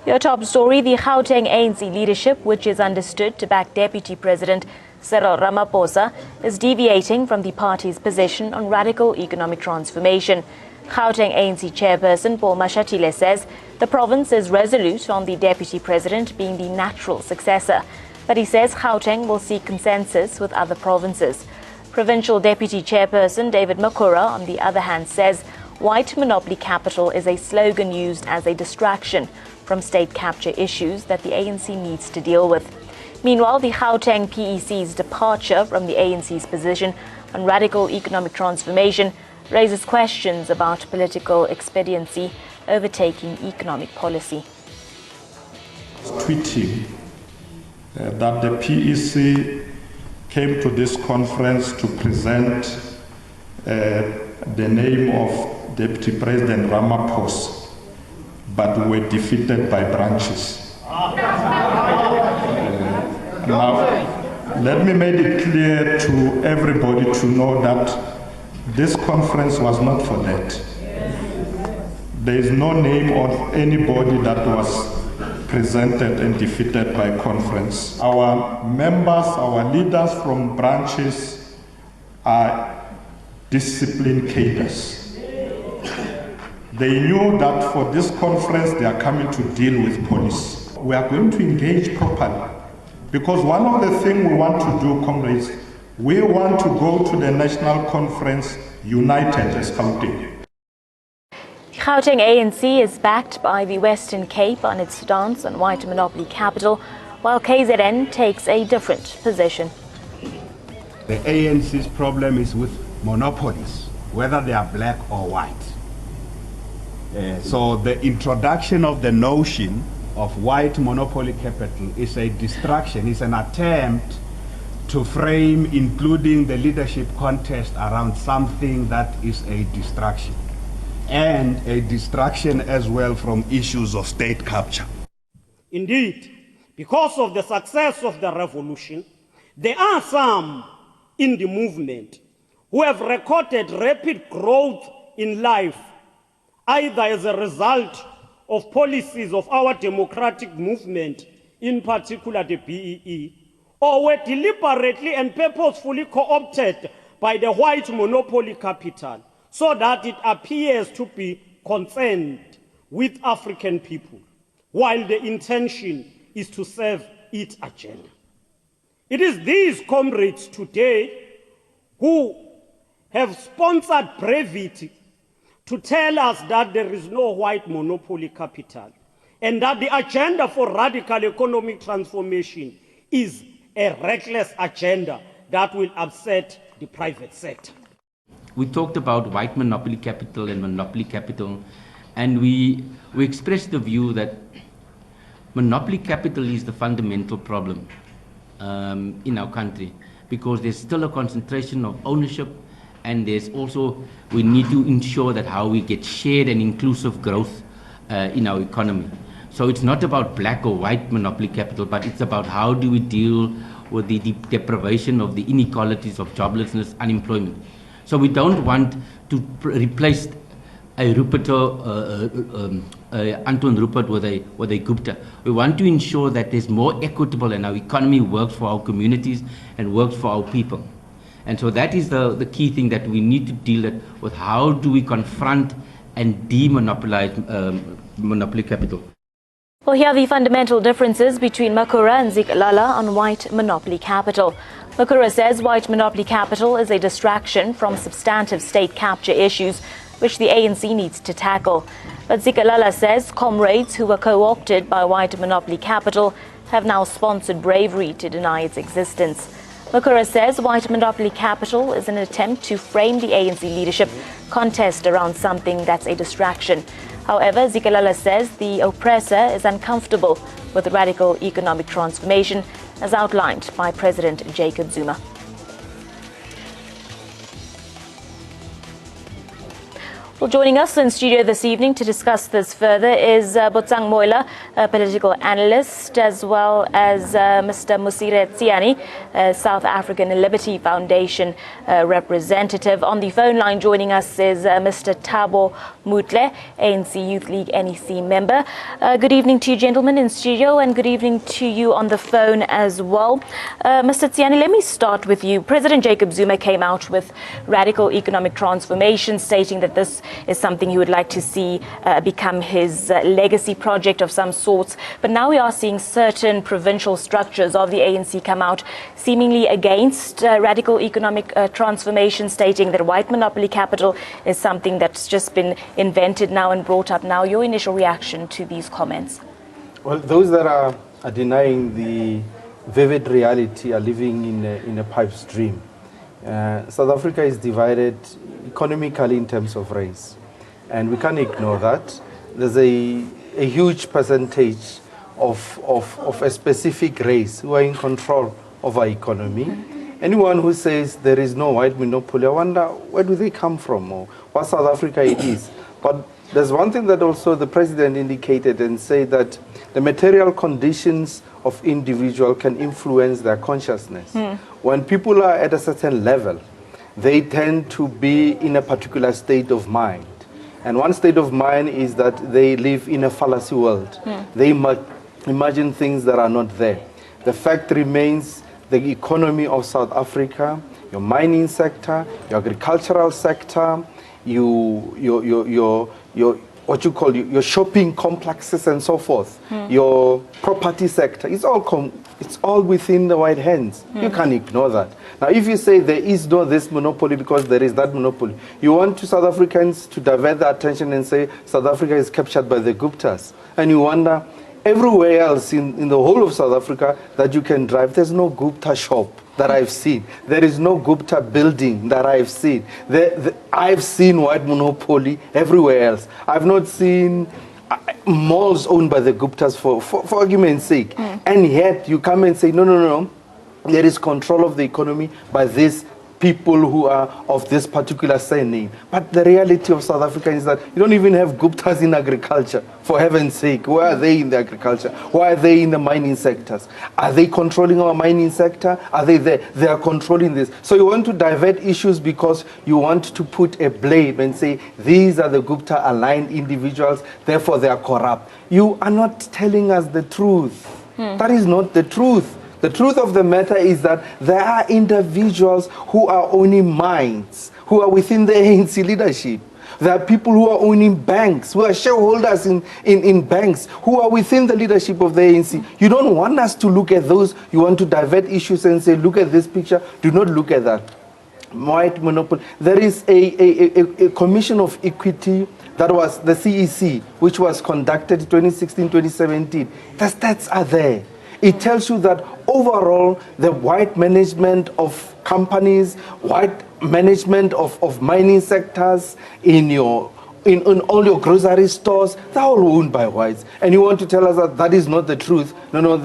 Your top story, the Gauteng ANC leadership, which is understood to back Deputy President Cyril Ramaphosa, is deviating from the party's position on radical economic transformation. Gauteng ANC chairperson Paul Mashatile says the province is resolute on the Deputy President being the natural successor, but he says Gauteng will seek consensus with other provinces. Provincial Deputy Chairperson David Makura, on the other hand, says white monopoly capital is a slogan used as a distraction from state capture issues that the ANC needs to deal with. Meanwhile, the Gauteng PEC's departure from the ANC's position on radical economic transformation raises questions about political expediency overtaking economic policy. Tweeting that the PEC came to this conference to present the name of Deputy President Ramaphosa, but were defeated by branches. Now, let me make it clear to everybody to know that this conference was not for that. There is no name of anybody that was presented and defeated by conference. Our members, our leaders from branches are disciplined cadres. They knew that for this conference they are coming to deal with policy. We are going to engage properly, because one of the things we want to do, comrades, we want to go to the national conference united as Gauteng. The Gauteng ANC is backed by the Western Cape on its stance on white monopoly capital, while KZN takes a different position. The ANC's problem is with monopolies, whether they are black or white. So the introduction of the notion of white monopoly capital is a distraction, is an attempt to frame including the leadership contest around something that is a distraction, and a distraction as well from issues of state capture. Indeed, because of the success of the revolution, there are some in the movement who have recorded rapid growth in life, either as a result of policies of our democratic movement, in particular the BEE, or were deliberately and purposefully co-opted by the white monopoly capital, so that it appears to be concerned with African people, while the intention is to serve its agenda. It is these comrades today who have sponsored brevity to tell us that there is no white monopoly capital, and that the agenda for radical economic transformation is a reckless agenda that will upset the private sector. We talked about white monopoly capital and monopoly capital, and we expressed the view that monopoly capital is the fundamental problem in our country, because there's still a concentration of ownership, and there's also, we need to ensure that how we get shared and inclusive growth in our economy. So it's not about black or white monopoly capital, but it's about how do we deal with the deprivation of the inequalities of joblessness, unemployment. So we don't want to replace a Rupert, Anton Rupert with a Gupta. We want to ensure that there's more equitable and our economy works for our communities and works for our people. And so that is the key thing that we need to deal with. How do we confront and demonopolize monopoly capital? Well, here are the fundamental differences between Makura and Zikalala on white monopoly capital. Makura says white monopoly capital is a distraction from substantive state capture issues which the ANC needs to tackle. But Zikalala says comrades who were co-opted by white monopoly capital have now sponsored bravery to deny its existence. Makura says white monopoly capital is an attempt to frame the ANC leadership contest around something that's a distraction. However, Zikalala says the oppressor is uncomfortable with radical economic transformation as outlined by President Jacob Zuma. Well, joining us in studio this evening to discuss this further is Botsang Moila, a political analyst, as well as Mr. Musire Tsiani, South African Liberty Foundation representative. On the phone line joining us is Mr. Thabo Mutle, ANC Youth League NEC member. Good evening to you gentlemen in studio, and good evening to you on the phone as well. Mr. Tsiani, let me start with you. President Jacob Zuma came out with radical economic transformation, stating that this is something he would like to see become his legacy project of some sorts. But now we are seeing certain provincial structures of the ANC come out seemingly against radical economic transformation, stating that white monopoly capital is something that's just been invented now and brought up now. Your initial reaction to these comments? Well, those that are denying the vivid reality are living in a pipe's dream. South Africa is divided economically in terms of race, and we can't ignore that. There's a huge percentage of a specific race who are in control of our economy. Anyone who says there is no white monopoly, I wonder where do they come from or what South Africa it is. But there's one thing that also the president indicated and said that the material conditions of individual can influence their consciousness. When people are at a certain level, they tend to be in a particular state of mind. And one state of mind is that they live in a fallacy world. They imagine things that are not there. The fact remains, the economy of South Africa, your mining sector, your agricultural sector, your what you call your shopping complexes and so forth, your property sector, it's all within the white hands. You can't ignore that. Now, if you say there is no this monopoly because there is that monopoly, you want South Africans to divert their attention and say South Africa is captured by the Guptas. And you wonder, everywhere else in the whole of South Africa that you can drive, there's no Gupta shop that I've seen. There is no Gupta building that I've seen. I've seen white monopoly everywhere else. I've not seen malls owned by the Guptas for argument's sake. And yet you come and say, no. There is control of the economy by these people who are of this particular surname. But the reality of South Africa is that you don't even have Guptas in agriculture. For heaven's sake, where are they in the agriculture? Why are they in the mining sectors? Are they controlling our mining sector? Are they there? They are controlling this. So you want to divert issues because you want to put a blame and say, these are the Gupta-aligned individuals, therefore they are corrupt. You are not telling us the truth. That is not the truth. The truth of the matter is that there are individuals who are owning mines, who are within the ANC leadership. There are people who are owning banks, who are shareholders in banks, who are within the leadership of the ANC. You don't want us to look at those. You want to divert issues and say, look at this picture. Do not look at that. White monopoly. There is a Commission of Equity that was the CEC, which was conducted 2016-2017. The stats are there. It tells you that overall, the white management of companies, white management of mining sectors, in all your grocery stores, they're all owned by whites. And you want to tell us that that is not the truth? No,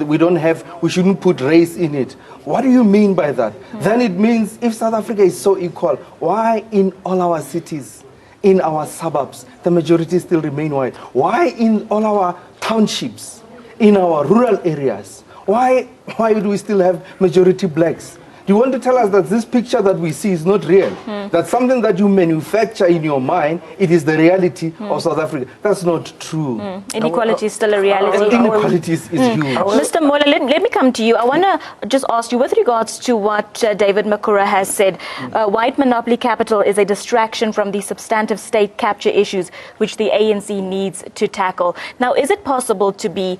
we shouldn't put race in it. What do you mean by that? Then it means if South Africa is so equal, why in all our cities, in our suburbs, the majority still remain white? Why in all our townships, in our rural areas, why do we still have majority blacks? You want to tell us that this picture that we see is not real? That's something that you manufacture in your mind. It is the reality of South Africa. That's not true. Inequality is still a reality. Inequality is huge. Mr. Mola, let me come to you. I want to just ask you, with regards to what David Makura has said, white monopoly capital is a distraction from the substantive state capture issues which the ANC needs to tackle. Now, is it possible to be,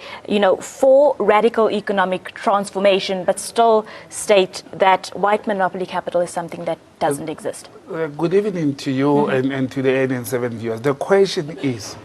for radical economic transformation, but still state that white monopoly capital is something that doesn't exist? Good evening to you and to the NN7 viewers. The question is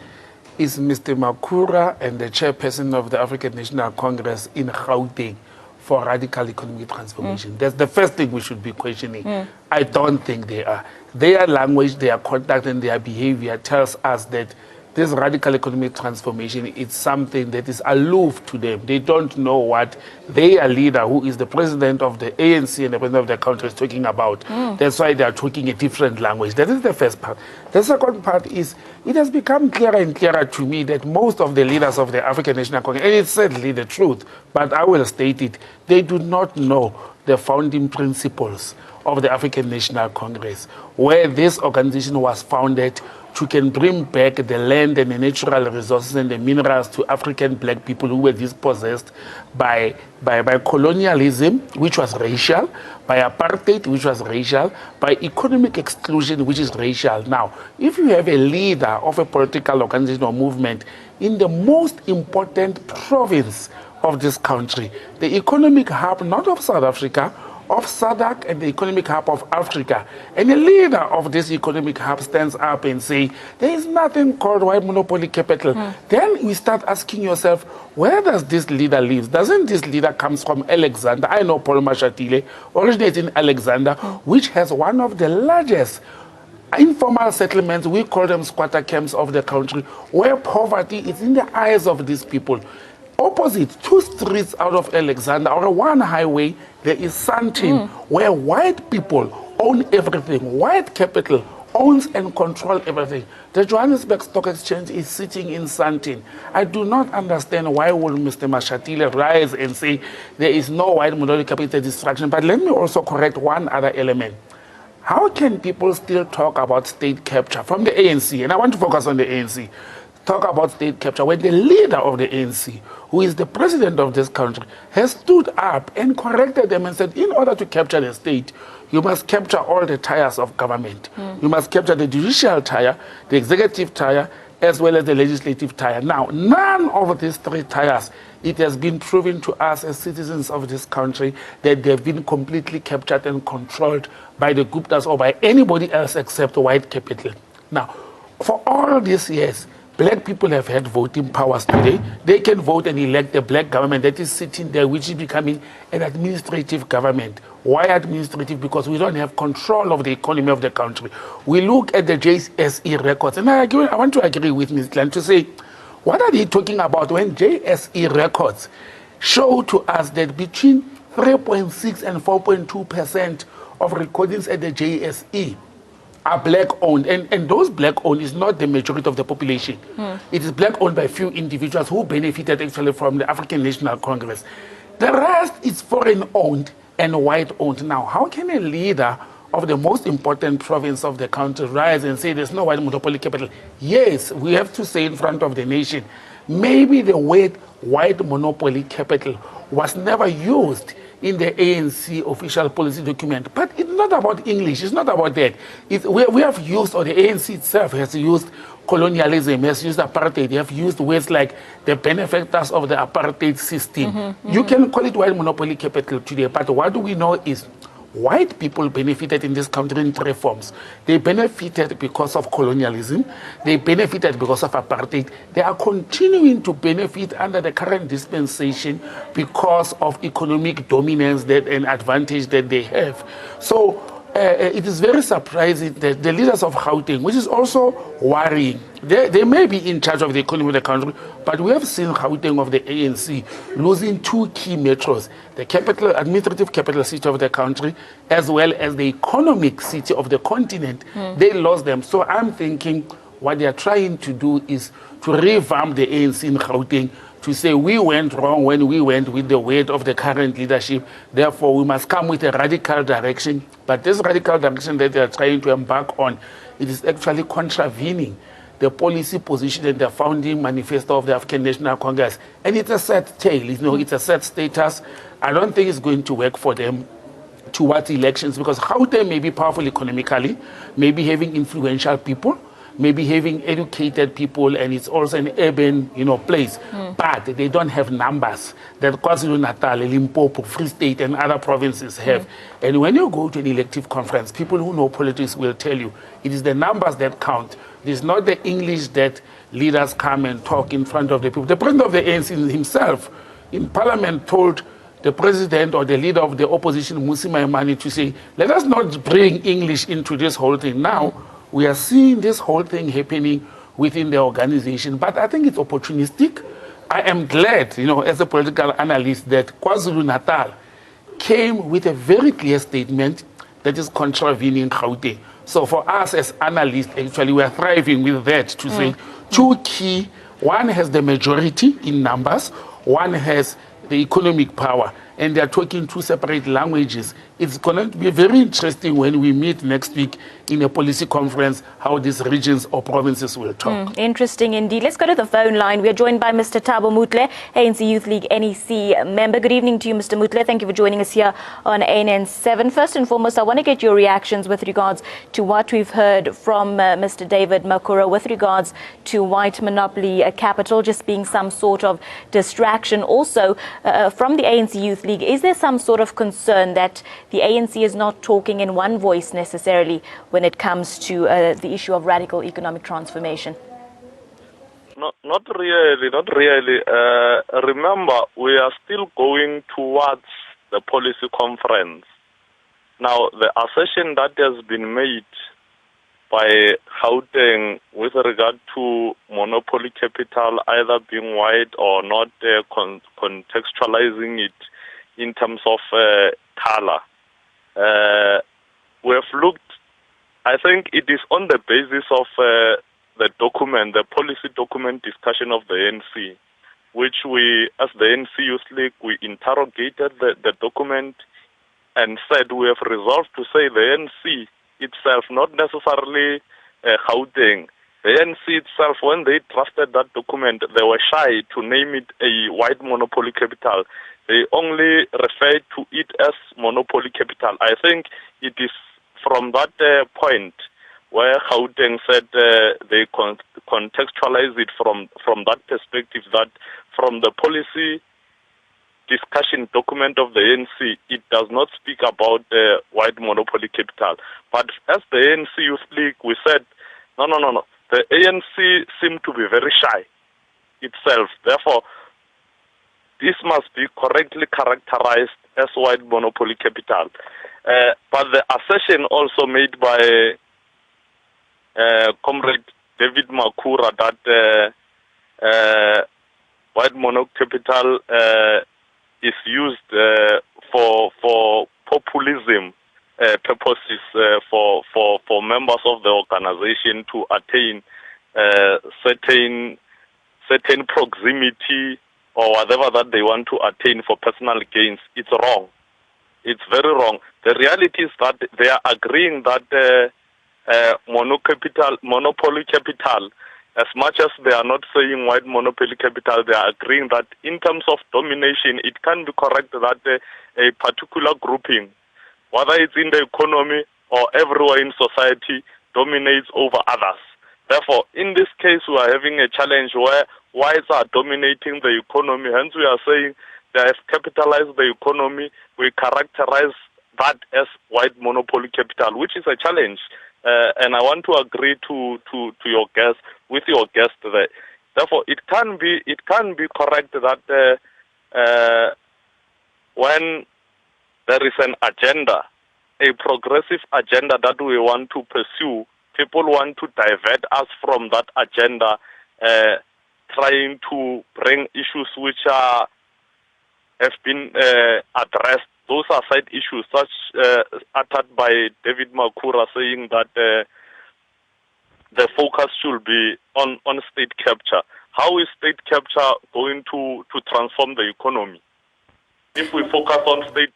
Mr. Makura and the chairperson of the African National Congress in Gauteng for radical economic transformation? That's the first thing we should be questioning. I don't think they are. Their language, their conduct, and their behavior tells us that this radical economic transformation is something that is aloof to them. They don't know what their leader, who is the president of the ANC and the president of the country, is talking about. That's why they are talking a different language. That is the first part. The second part is, it has become clearer and clearer to me that most of the leaders of the African National Congress, and it's certainly the truth, but I will state it, they do not know the founding principles of the African National Congress, where this organization was founded to can bring back the land and the natural resources and the minerals to African black people who were dispossessed by colonialism, which was racial, by apartheid, which was racial, by economic exclusion, which is racial. Now, if you have a leader of a political organization or movement in the most important province of this country, the economic hub, not of South Africa, of SADC and the economic hub of Africa, and the leader of this economic hub stands up and say, there is nothing called white monopoly capital. Then we start asking yourself, where does this leader live? Doesn't this leader comes from Alexander? I know Paul Mashatile originated in Alexander, which has one of the largest informal settlements, we call them squatter camps of the country, where poverty is in the eyes of these people. Opposite, 2 streets out of Alexander, or 1 highway, there is Sandton, where white people own everything. White capital owns and controls everything. The Johannesburg Stock Exchange is sitting in Sandton. I do not understand why will Mr. Mashatile rise and say there is no white monopoly capital destruction. But let me also correct one other element. How can people still talk about state capture from the ANC? And I want to focus on the ANC. Talk about state capture when the leader of the ANC, who is the president of this country, has stood up and corrected them and said, in order to capture the state, you must capture all the tiers of government. You must capture the judicial tier, the executive tier, as well as the legislative tier. Now, none of these 3 tiers, it has been proven to us as citizens of this country that they've been completely captured and controlled by the Guptas or by anybody else except white capital. Now, for all these years, black people have had voting powers today. They can vote and elect a black government that is sitting there, which is becoming an administrative government. Why administrative? Because we don't have control of the economy of the country. We look at the JSE records, and I want to agree with Ms. Glenn to say, what are they talking about when JSE records show to us that between 3.6 and 4.2% of recordings at the JSE are black-owned, and those black-owned is not the majority of the population. It is black-owned by few individuals who benefited actually from the African National Congress. The rest is foreign-owned and white-owned. Now, how can a leader of the most important province of the country rise and say there's no white monopoly capital? Yes, we have to say in front of the nation, maybe the word white monopoly capital was never used in the ANC official policy document. But it's not about English, it's not about that. We have used, or the ANC itself has used colonialism, has used apartheid, they have used words like the benefactors of the apartheid system. You can call it white monopoly capital today, but what do we know is white people benefited in this country in 3 forms. They benefited because of colonialism. They benefited because of apartheid. They are continuing to benefit under the current dispensation because of economic dominance and advantage that they have. So it is very surprising that the leaders of Gauteng, which is also worrying, they may be in charge of the economy of the country, but we have seen Gauteng of the ANC losing 2 key metros, the capital, administrative capital city of the country, as well as the economic city of the continent. They lost them. So I'm thinking what they are trying to do is to revamp the ANC in Gauteng, to say we went wrong when we went with the weight of the current leadership. Therefore, we must come with a radical direction. But this radical direction that they are trying to embark on, it is actually contravening the policy position and the founding manifesto of the African National Congress. And it's a sad tale, it's a sad status. I don't think it's going to work for them towards elections, because Gauteng may be powerful economically, maybe having influential people, maybe having educated people, and it's also an urban, place. But they don't have numbers that KwaZulu-Natal, Limpopo, Free State, and other provinces have. And when you go to an elective conference, people who know politics will tell you it is the numbers that count. It is not the English that leaders come and talk in front of the people. The president of the ANC himself in Parliament told the president or the leader of the opposition, Mmusi Maimane, to say, let us not bring English into this whole thing. Now, we are seeing this whole thing happening within the organization. But I think it's opportunistic. I am glad, as a political analyst, that KwaZulu-Natal came with a very clear statement that is contravening Gauteng. So for us as analysts, actually, we are thriving with that to say two key, one has the majority in numbers, one has the economic power, and they are talking two separate languages. It's going to be very interesting when we meet next week in a policy conference how these regions or provinces will talk. Interesting indeed. Let's go to the phone line. We are joined by Mr. Thabo Mutle, ANC Youth League NEC member. Good evening to you, Mr. Mutle. Thank you for joining us here on ANN7. First and foremost, I want to get your reactions with regards to what we've heard from Mr. David Makura with regards to white monopoly capital just being some sort of distraction. Also, from the ANC Youth League, is there some sort of concern that the ANC is not talking in one voice necessarily when it comes to the issue of radical economic transformation? Not really. Remember, we are still going towards the policy conference. Now, the assertion that has been made by Gauteng with regard to monopoly capital either being white or not, contextualizing it in terms of color. We have looked, I think it is on the basis of the document, the policy document discussion of the ANC, which we, as the ANC Youth League, we interrogated the document and said we have resolved to say the ANC itself, not necessarily Gauteng. The ANC itself, when they drafted that document, they were shy to name it a white monopoly capital. They only referred to it as monopoly capital. I think it is from that point where Gauteng said they contextualize it from that perspective, that from the policy discussion document of the ANC, it does not speak about white monopoly capital. But as the ANC Youth League, we said, no. The ANC seemed to be very shy itself. Therefore, this must be correctly characterized as white monopoly capital. But the assertion also made by Comrade David Makura that white monopoly capital is used for populism purposes for members of the organization to attain certain proximity or whatever that they want to attain for personal gains. It's wrong. It's very wrong. The reality is that they are agreeing that monopoly capital, as much as they are not saying white monopoly capital, they are agreeing that in terms of domination, it can be correct that a particular grouping, whether it's in the economy or everywhere in society, dominates over others. Therefore, in this case, we are having a challenge where whites are dominating the economy. Hence, we are saying they have capitalized the economy. We characterize that as white monopoly capital, which is a challenge. And I want to agree to your guest, with your guest there. Therefore, it can be correct that when there is an agenda, a progressive agenda that we want to pursue, people want to divert us from that agenda, trying to bring issues which have been addressed. Those are side issues, such uttered by David Makura, saying that the focus should be on state capture. How is state capture going to transform the economy? If we focus on state,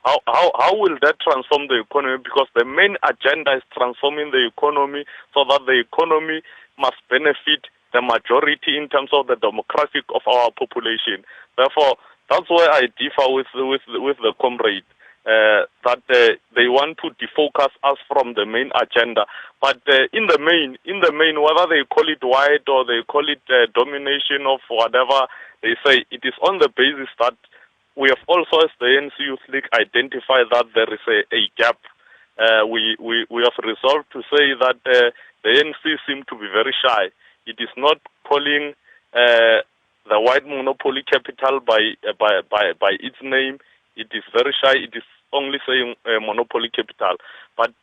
how will that transform the economy? Because the main agenda is transforming the economy so that the economy must benefit the majority in terms of the demographic of our population. Therefore, that's where I differ with the comrade, that they want to defocus us from the main agenda. But in the main, whether they call it white or they call it domination of whatever they say, it is on the basis that we have also, as the ANC Youth League, identified that there is a gap. We have resolved to say that the ANC seem to be very shy. It is not calling the white monopoly capital by its name. It is very shy. It is only saying monopoly capital. But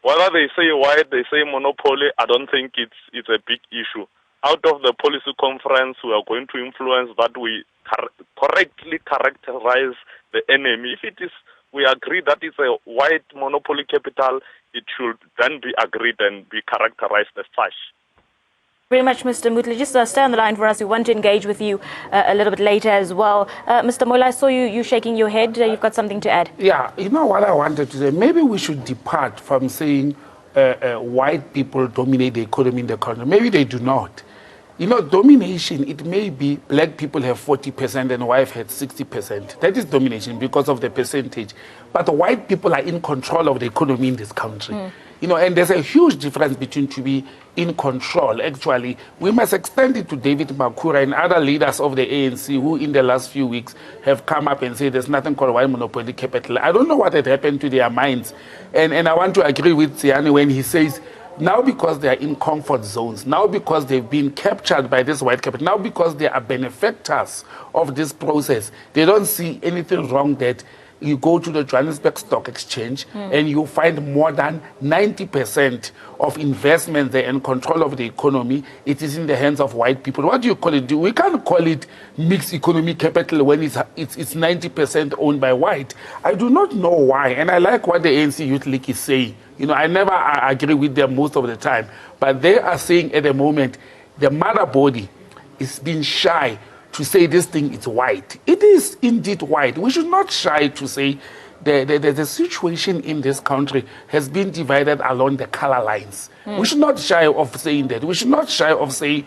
Whether they say white, they say monopoly, I don't think it's a big issue. Out of the policy conference, we are going to influence that we correctly characterize the enemy. If it is, we agree that it's a white monopoly capital, it should then be agreed and be characterized as such. Very much, Mr. Mutli. Just stay on the line for us. We want to engage with you a little bit later as well. Mr. Mola, I saw you shaking your head. You've got something to add. Yeah, you know what I wanted to say? Maybe we should depart from saying white people dominate the economy in the country. Maybe they do not. You know, domination, it may be black people have 40% and white had 60%. That is domination because of the percentage. But white people are in control of the economy in this country. You know, and there's a huge difference between to be in control. Actually, we must extend it to David Makura and other leaders of the ANC who in the last few weeks have come up and said there's nothing called white monopoly capital. I don't know what had happened to their minds. And I want to agree with Tsiane when he says, now because they are in comfort zones, now because they've been captured by this white capital, now because they are benefactors of this process, they don't see anything wrong that you go to the Johannesburg Stock Exchange and you find more than 90% of investment there and control of the economy. It is in the hands of white people. What do you call it? We can't call it mixed economic capital when it's 90% owned by white. I do not know why, and I like what the ANC Youth League is saying. You know, I never agree with them most of the time, but they are saying at the moment the mother body is being shy to say this thing is white. It is indeed white. We should not shy to say the situation in this country has been divided along the color lines. We should not shy of saying that. We should not shy of saying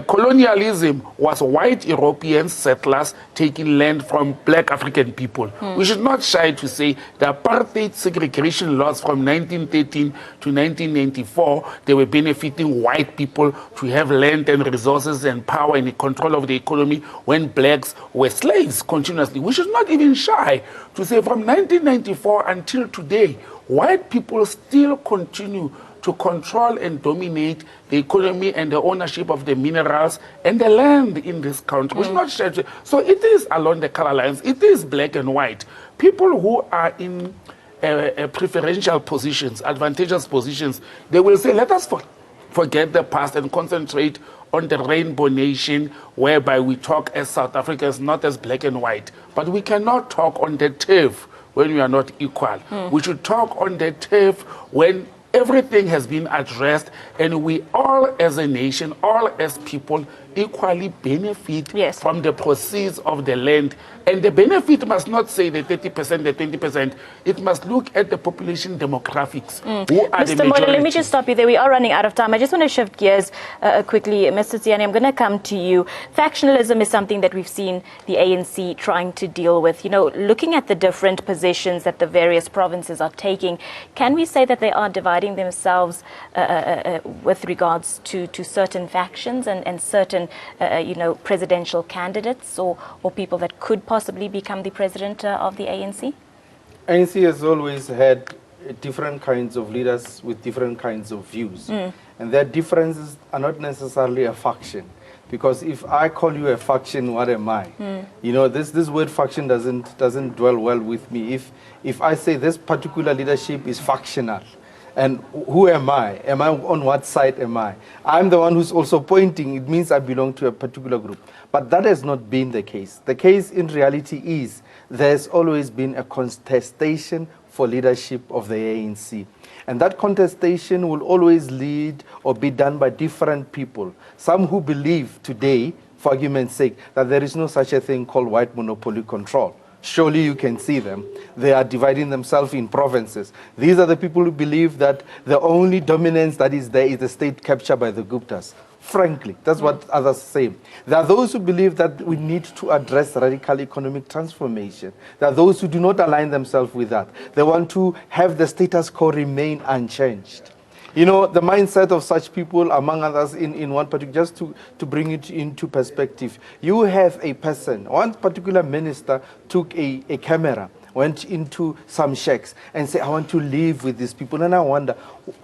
colonialism was white European settlers taking land from black African people. We should not shy to say the apartheid segregation laws from 1913 to 1994, they were benefiting white people to have land and resources and power and control of the economy when blacks were slaves continuously. We should not even shy to say from 1994 until today, white people still continue to control and dominate the economy and the ownership of the minerals and the land in this country. We should not share. So it is along the color lines. It is black and white. People who are in preferential positions, advantageous positions, they will say, let us forget the past and concentrate on the rainbow nation, whereby we talk as South Africans, not as black and white. But we cannot talk on the turf when we are not equal. We should talk on the turf when everything has been addressed and we all as a nation, all as people, equally benefit from the proceeds of the land. And the benefit must not say the 30%, the 20%. It must look at the population demographics. Who are the majority. Mr. Mola, let me just stop you there. We are running out of time. I just want to shift gears quickly. Mr. Tsiane, I'm going to come to you. Factionalism is something that we've seen the ANC trying to deal with. You know, looking at the different positions that the various provinces are taking, can we say that they are dividing themselves with regards to certain factions and certain presidential candidates or people that could possibly become the president of the ANC? ANC has always had different kinds of leaders with different kinds of views. And their differences are not necessarily a faction. Because if I call you a faction, what am I? You know, this word faction doesn't dwell well with me. If I say this particular leadership is factional, and who am I? Am I on what side am I? I'm the one who's also pointing. It means I belong to a particular group. But that has not been the case. The case in reality is there's always been a contestation for leadership of the ANC. And that contestation will always lead or be done by different people. Some who believe today, for argument's sake, that there is no such a thing called white monopoly control. Surely you can see them. They are dividing themselves in provinces. These are the people who believe that the only dominance that is there is the state captured by the Guptas. Frankly, that's what others say. There are those who believe that we need to address radical economic transformation. There are those who do not align themselves with that. They want to have the status quo remain unchanged. You know, the mindset of such people, among others, in one particular, just to bring it into perspective, you have a person, one particular minister took a camera went into some shacks and said, I want to live with these people. And I wonder,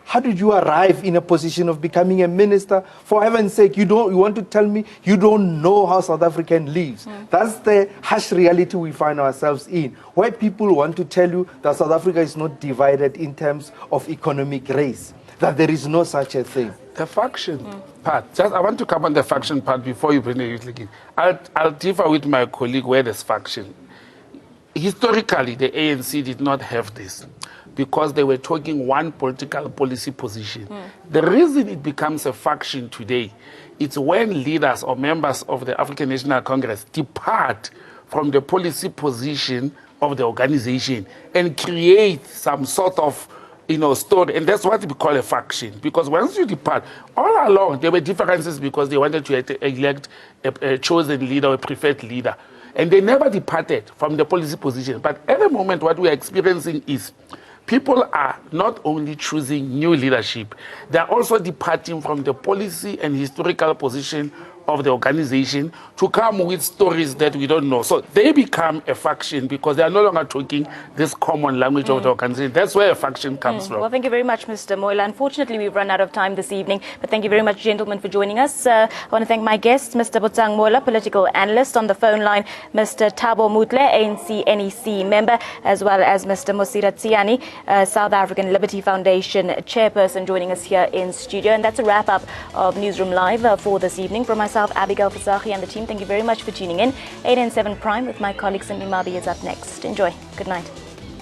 how did you arrive in a position of becoming a minister? For heaven's sake, you want to tell me you don't know how South African lives. That's the harsh reality we find ourselves in, where people want to tell you that South Africa is not divided in terms of economic race, that there is no such a thing. The faction part, I want to come on the faction part before you bring the Youth League in. I'll differ with my colleague where there's faction. Historically, the ANC did not have this because they were talking one political policy position. The reason it becomes a faction today, it's when leaders or members of the African National Congress depart from the policy position of the organization and create some sort of story, and that's what we call a faction. Because once you depart, all along there were differences because they wanted to elect a chosen leader or a preferred leader, and they never departed from the policy position. But at the moment, what we are experiencing is people are not only choosing new leadership, they are also departing from the policy and historical position of the organization to come with stories that we don't know. So they become a faction because they are no longer talking this common language of the organization. That's where a faction comes from. Well, thank you very much, Mr. Moila. Unfortunately, we've run out of time this evening, but thank you very much, gentlemen, for joining us. I want to thank my guests, Mr. Botsang Moila, political analyst, on the phone line, Mr. Thabo Mutle, ANC NEC member, as well as Mr. Mosira Tsiani, South African Liberty Foundation chairperson, joining us here in studio. And that's a wrap-up of Newsroom Live for this evening. From myself, Abigail Fasahi, and the team, thank you very much for tuning in. 8 and 7 Prime with my colleague Cindy Mabi is up next. Enjoy. Good night.